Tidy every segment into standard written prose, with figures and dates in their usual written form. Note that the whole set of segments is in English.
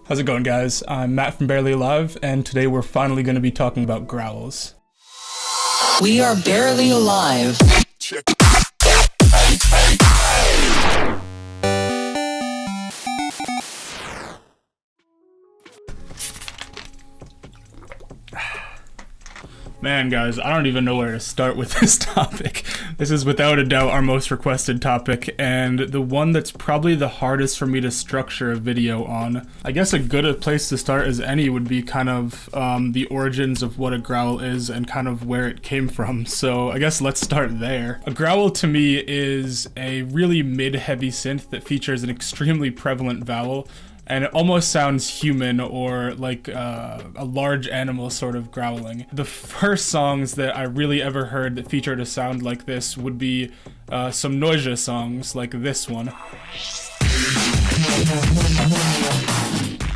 How's it going, guys? I'm Matt from Barely Alive, and today we're finally going to be talking about growls. We are barely alive. Check. Man, guys, I don't even know where to start with this topic. This is without a doubt our most requested topic, and the one that's probably the hardest for me to structure a video on. I guess a good place to start as any would be kind of the origins of what a growl is and kind of where it came from. So I guess let's start there. A growl to me is a really mid-heavy synth that features an extremely prevalent vowel, and it almost sounds human or like a large animal sort of growling. The first songs that I really ever heard that featured a sound like this would be some Noisia songs like this one.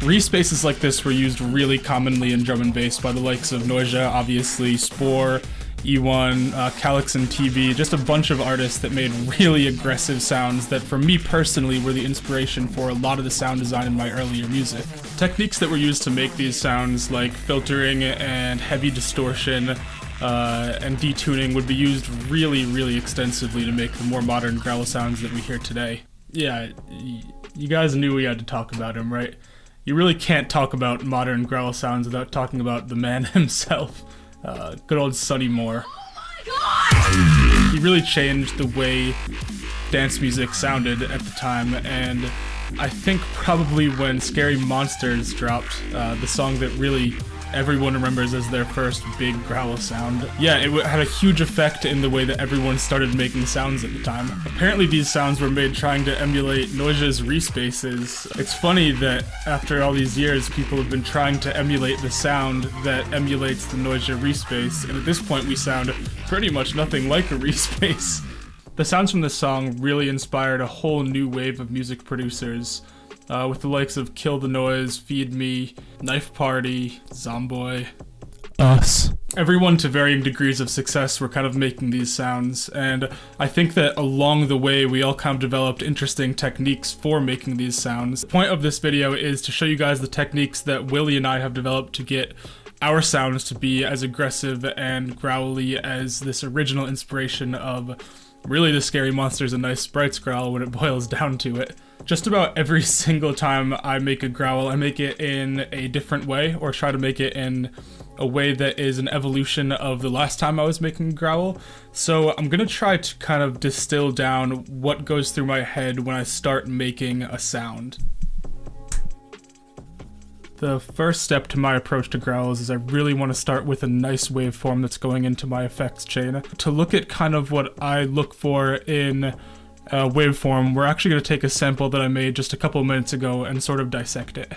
Respaces like this were used really commonly in drum and bass by the likes of Noisia, obviously, Spore, E1, Calyx and TV, just a bunch of artists that made really aggressive sounds that for me personally were the inspiration for a lot of the sound design in my earlier music. Techniques that were used to make these sounds like filtering and heavy distortion and detuning would be used really extensively to make the more modern growl sounds that we hear today. Yeah, you guys knew we had to talk about him, right? You really can't talk about modern growl sounds without talking about the man himself. Good old Sonny Moore. He really changed the way dance music sounded at the time, and I think probably when Scary Monsters dropped, the song that really everyone remembers as their first big growl sound. Yeah, it had a huge effect in the way that everyone started making sounds at the time. Apparently these sounds were made trying to emulate Noisia's respaces. It's funny that after all these years, people have been trying to emulate the sound that emulates the Noisia respace, and at this point we sound pretty much nothing like a respace. The sounds from this song really inspired a whole new wave of music producers, with the likes of Kill the Noise, Feed Me, Knife Party, Zomboy, us. Everyone to varying degrees of success were kind of making these sounds, and I think that along the way we all kind of developed interesting techniques for making these sounds. The point of this video is to show you guys the techniques that Willie and I have developed to get our sounds to be as aggressive and growly as this original inspiration of really the Scary Monsters and Nice Sprites growl when it boils down to it. Just about every single time I make a growl, I make it in a different way, or try to make it in a way that is an evolution of the last time I was making a growl. So I'm gonna try to kind of distill down what goes through my head when I start making a sound. The first step to my approach to growls is I really want to start with a nice waveform that's going into my effects chain. To look at kind of what I look for in a waveform, we're actually going to take a sample that I made just a couple minutes ago and sort of dissect it.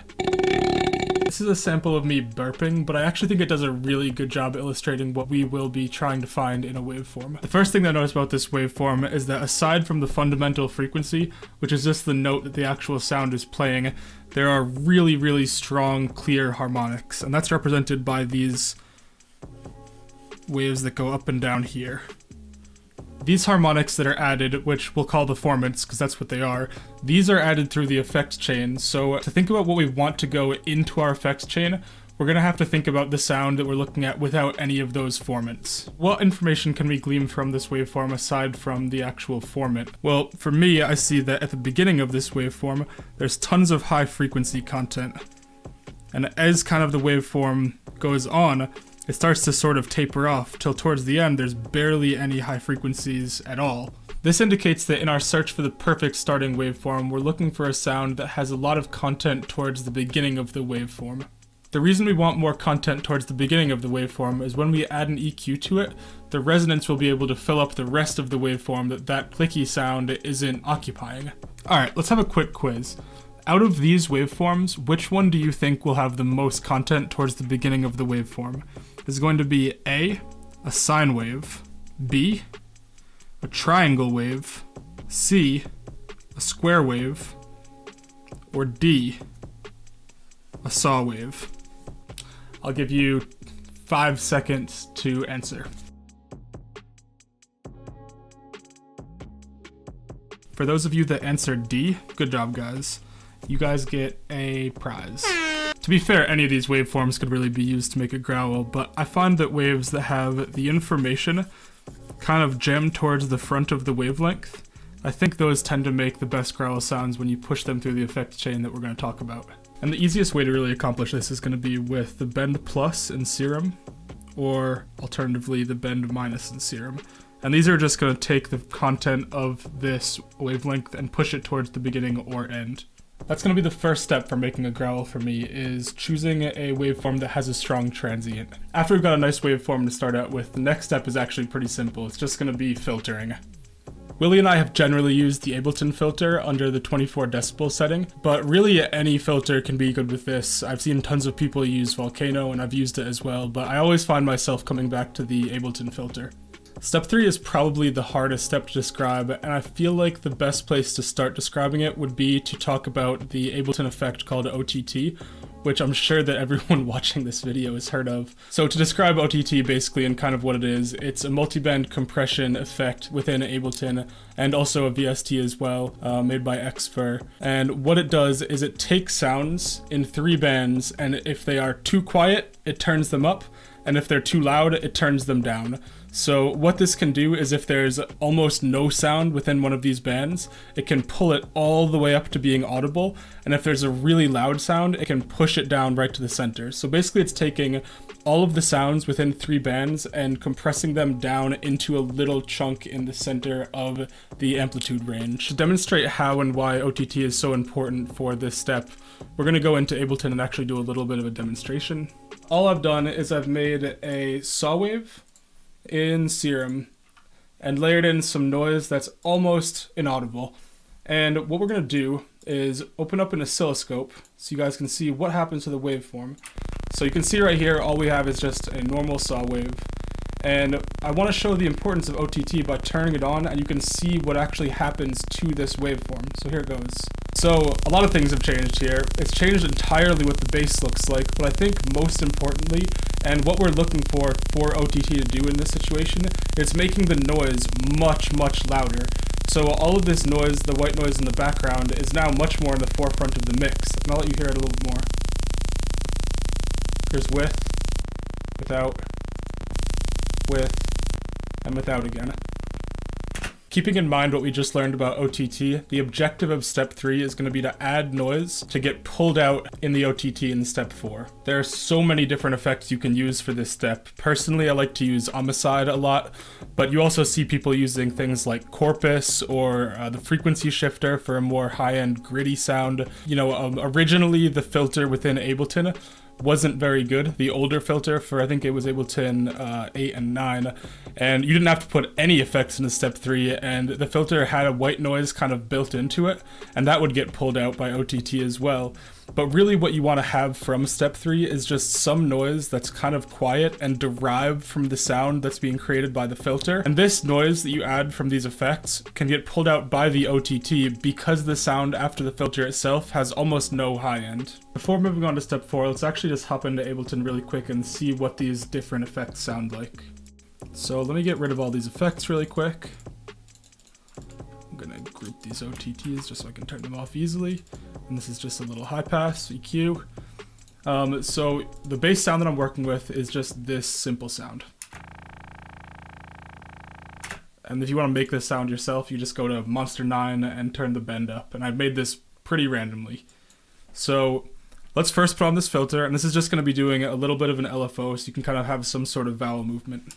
This is a sample of me burping, but I actually think it does a really good job illustrating what we will be trying to find in a waveform. The first thing that I notice about this waveform is that aside from the fundamental frequency, which is just the note that the actual sound is playing, there are really strong, clear harmonics, and that's represented by these waves that go up and down here. These harmonics that are added, which we'll call the formants, because that's what they are, these are added through the effects chain. So to think about what we want to go into our effects chain, we're going to have to think about the sound that we're looking at without any of those formants. What information can we glean from this waveform aside from the actual formant? Well, for me, I see that at the beginning of this waveform, there's tons of high frequency content. And as kind of the waveform goes on, it starts to sort of taper off till towards the end there's barely any high frequencies at all. This indicates that in our search for the perfect starting waveform, we're looking for a sound that has a lot of content towards the beginning of the waveform. The reason we want more content towards the beginning of the waveform is when we add an EQ to it, the resonance will be able to fill up the rest of the waveform that clicky sound isn't occupying. Alright, let's have a quick quiz. Out of these waveforms, which one do you think will have the most content towards the beginning of the waveform? Is going to be A, a sine wave, B, a triangle wave, C, a square wave, or D, a saw wave? I'll give you 5 seconds to answer. For those of you that answered D, good job, guys. you guys get a prize. To be fair, any of these waveforms could really be used to make a growl, but I find that waves that have the information kind of jammed towards the front of the wavelength, I think those tend to make the best growl sounds when you push them through the effect chain that we're going to talk about. And the easiest way to really accomplish this is going to be with the bend plus in Serum, or alternatively the bend minus in Serum. And these are just going to take the content of this wavelength and push it towards the beginning or end. That's going to be the first step for making a growl for me, is choosing a waveform that has a strong transient. After we've got a nice waveform to start out with, the next step is actually pretty simple. It's just going to be filtering. Willie and I have generally used the Ableton filter under the 24 decibel setting, but really any filter can be good with this. I've seen tons of people use Volcano and I've used it as well, but I always find myself coming back to the Ableton filter. Step 3 is probably the hardest step to describe, and I feel like the best place to start describing it would be to talk about the Ableton effect called OTT, which I'm sure that everyone watching this video has heard of. So to describe OTT basically and kind of what it is, it's a multiband compression effect within Ableton and also a VST as well, made by Xfer. And what it does is it takes sounds in 3 bands, and if they are too quiet, it turns them up, and if they're too loud, it turns them down. So what this can do is if there's almost no sound within one of these bands, it can pull it all the way up to being audible, and if there's a really loud sound, it can push it down right to the center. So basically it's taking all of the sounds within 3 bands and compressing them down into a little chunk in the center of the amplitude range. To demonstrate how and why OTT is so important for this step, we're going to go into Ableton and actually do a little bit of a demonstration. All I've done is I've made a saw wave in Serum and layered in some noise that's almost inaudible. And what we're going to do is open up an oscilloscope so you guys can see what happens to the waveform. So you can see right here, all we have is just a normal saw wave. And I want to show the importance of OTT by turning it on, and you can see what actually happens to this waveform. So here it goes. So a lot of things have changed here. It's changed entirely what the bass looks like, but I think most importantly, and what we're looking for OTT to do in this situation, is making the noise much, much louder. So all of this noise, the white noise in the background, is now much more in the forefront of the mix. And I'll let you hear it a little bit more. Here's with, without, with, and without again. Keeping in mind what we just learned about OTT, the objective of step 3 is going to be to add noise to get pulled out in the OTT in step 4. There are so many different effects you can use for this step. Personally, I like to use homicide a lot, but you also see people using things like Corpus or the frequency shifter for a more high-end gritty sound. You know, originally the filter within Ableton wasn't very good, the older filter for I think it was Ableton 8 and 9, and you didn't have to put any effects into step 3, and the filter had a white noise kind of built into it, and that would get pulled out by OTT as well. But really what you want to have from step 3 is just some noise that's kind of quiet and derived from the sound that's being created by the filter. And this noise that you add from these effects can get pulled out by the OTT because the sound after the filter itself has almost no high end. Before moving on to step 4, let's actually just hop into Ableton really quick and see what these different effects sound like. So let me get rid of all these effects really quick. I'm gonna group these OTTs just so I can turn them off easily. And this is just a little high pass, EQ. So the bass sound that I'm working with is just this simple sound. And if you want to make this sound yourself, you just go to Monster 9 and turn the bend up. And I've made this pretty randomly. So let's first put on this filter, and this is just going to be doing a little bit of an LFO so you can kind of have some sort of vowel movement.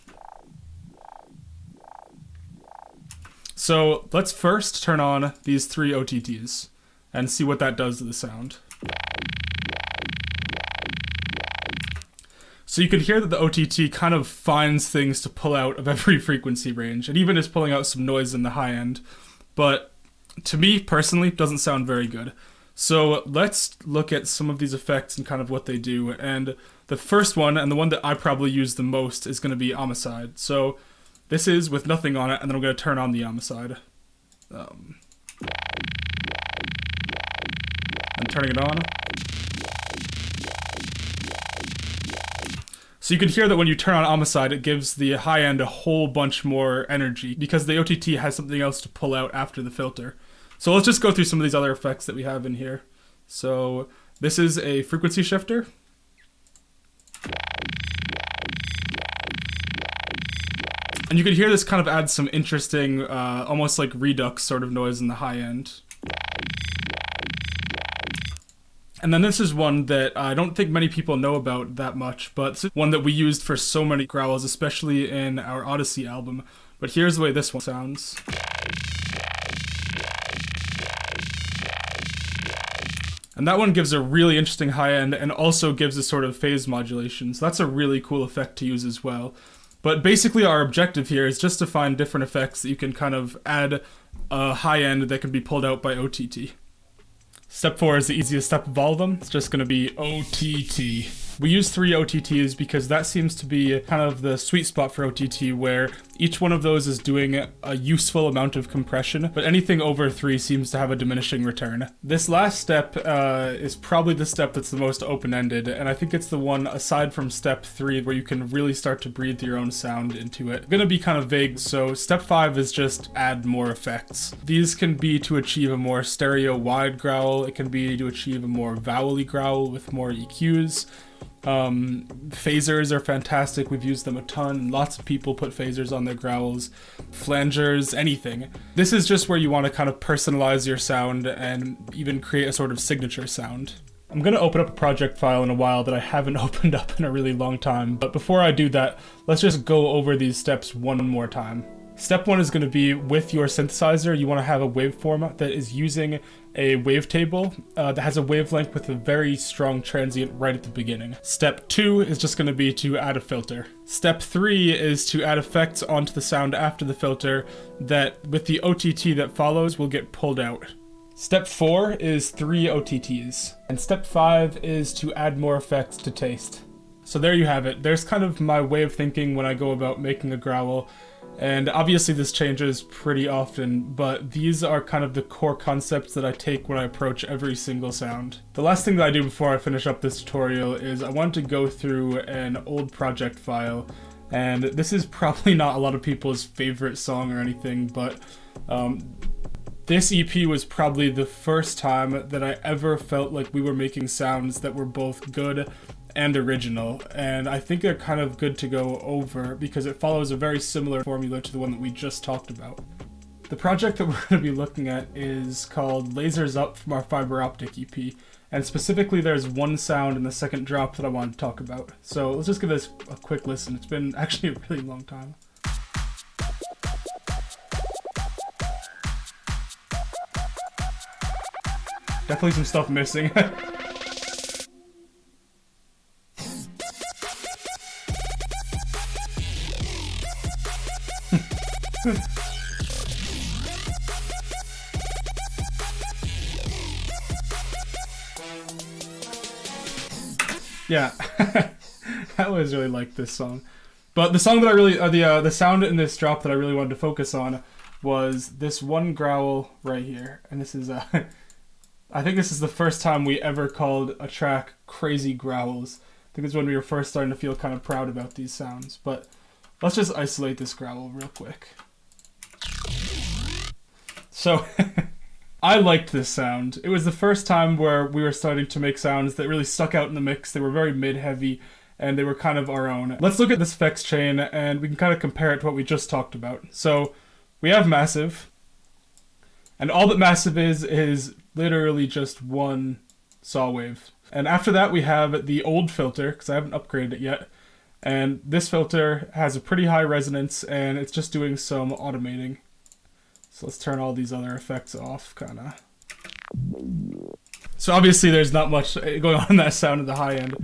So let's first turn on these 3 OTTs and see what that does to the sound. So you can hear that the OTT kind of finds things to pull out of every frequency range, and even is pulling out some noise in the high end, but to me personally doesn't sound very good. So let's look at some of these effects and kind of what they do, and the first one, and the one that I probably use the most, is going to be homicide. So this is with nothing on it, and then I'm going to turn on the homicide. And turning it on. So you can hear that when you turn on homicide, it gives the high end a whole bunch more energy because the OTT has something else to pull out after the filter. So let's just go through some of these other effects that we have in here. So this is a frequency shifter. And you can hear this kind of adds some interesting, almost like redux sort of noise in the high end. And then this is one that I don't think many people know about that much, but it's one that we used for so many growls, especially in our Odyssey album. But here's the way this one sounds. And that one gives a really interesting high end and also gives a sort of phase modulation. So that's a really cool effect to use as well. But basically our objective here is just to find different effects that you can kind of add a high end that can be pulled out by OTT. Step 4 is the easiest step of all of them. It's just going to be OTT. We use 3 OTTs because that seems to be kind of the sweet spot for OTT, where each one of those is doing a useful amount of compression, but anything over 3 seems to have a diminishing return. This last step is probably the step that's the most open-ended, and I think it's the one aside from step 3 where you can really start to breathe your own sound into it. It's gonna be kind of vague, so step 5 is just add more effects. These can be to achieve a more stereo wide growl, it can be to achieve a more vowel-y growl with more EQs. Phasers are fantastic. We've used them a ton. Lots of people put phasers on their growls. Flangers, anything. This is just where you want to kind of personalize your sound and even create a sort of signature sound. I'm going to open up a project file in a while that I haven't opened up in a really long time, but before I do that, let's just go over these steps one more time. Step 1 is going to be with your synthesizer, you want to have a waveform that is using a wavetable that has a wavelength with a very strong transient right at the beginning. Step 2 is just going to be to add a filter. Step 3 is to add effects onto the sound after the filter that with the OTT that follows will get pulled out. Step 4 is 3 OTTs. And step 5 is to add more effects to taste. So there you have it. There's kind of my way of thinking when I go about making a growl. And obviously this changes pretty often, but these are kind of the core concepts that I take when I approach every single sound. The last thing that I do before I finish up this tutorial is I want to go through an old project file, and this is probably not a lot of people's favorite song or anything, but this EP was probably the first time that I ever felt like we were making sounds that were both good and original, and I think they're kind of good to go over because it follows a very similar formula to the one that we just talked about. The project that we're going to be looking at is called Lasers Up from our Fiber Optic EP, and specifically there's one sound in the second drop that I want to talk about. So let's just give this a quick listen. It's been actually a really long time. Definitely some stuff missing. Yeah, I always really liked this song. But the song that I really, the sound in this drop that I really wanted to focus on was this one growl right here. And this is, I think this is the first time we ever called a track Crazy Growls. I think it's when we were first starting to feel kind of proud about these sounds. But let's just isolate this growl real quick. So, I liked this sound. It was the first time where we were starting to make sounds that really stuck out in the mix. They were very mid-heavy, and they were kind of our own. Let's look at this effects chain, and we can kind of compare it to what we just talked about. So, we have Massive, and all that Massive is literally just one saw wave. And after that, we have the old filter, because I haven't upgraded it yet. And this filter has a pretty high resonance, and it's just doing some automating. So let's turn all these other effects off, kind of. So obviously there's not much going on in that sound at the high end.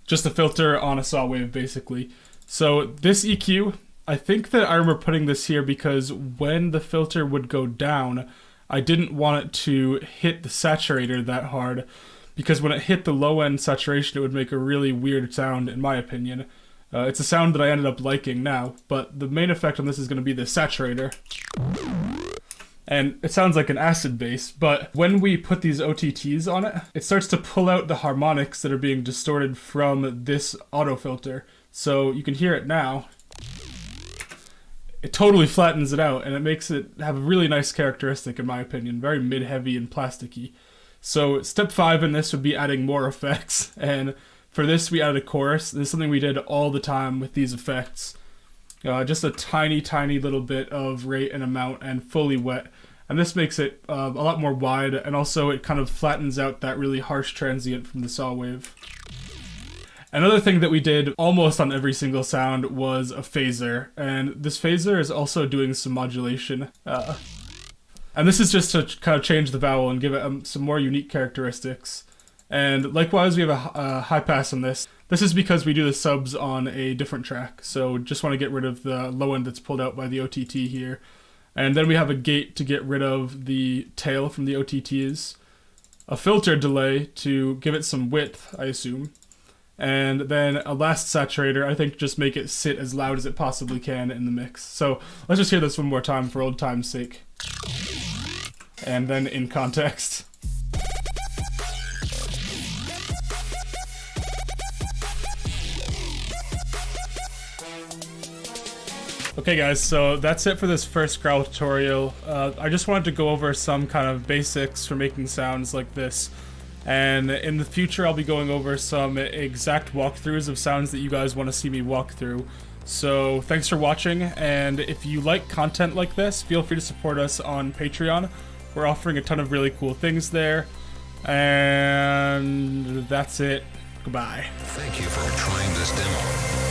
Just a filter on a saw wave, basically. So this EQ, I think that I remember putting this here because when the filter would go down, I didn't want it to hit the saturator that hard, because when it hit the low end saturation, it would make a really weird sound, in my opinion. It's a sound that I ended up liking now, but the main effect on this is going to be the saturator. And it sounds like an acid bass, but when we put these OTTs on it, it starts to pull out the harmonics that are being distorted from this auto filter. So you can hear it now. It totally flattens it out, and it makes it have a really nice characteristic, in my opinion. Very mid-heavy and plasticky. So step 5 in this would be adding more effects, and for this we added a chorus. This is something we did all the time with these effects. Just a tiny little bit of rate and amount and fully wet, and this makes it a lot more wide, and also it kind of flattens out that really harsh transient from the saw wave. Another thing that we did almost on every single sound was a phaser, and this phaser is also doing some modulation. And this is just to kind of change the vowel and give it some more unique characteristics. And likewise, we have a high pass on this. This is because we do the subs on a different track, so just want to get rid of the low end that's pulled out by the OTT here. And then we have a gate to get rid of the tail from the OTTs, a filter delay to give it some width, I assume, and then a last saturator, I think, just make it sit as loud as it possibly can in the mix. So let's just hear this one more time for old time's sake. And then in context. Okay guys, so that's it for this first Growl tutorial. I just wanted to go over some kind of basics for making sounds like this. And in the future I'll be going over some exact walkthroughs of sounds that you guys want to see me walk through. So thanks for watching, and if you like content like this, feel free to support us on Patreon. We're offering a ton of really cool things there. And that's it. Goodbye. Thank you for trying this demo.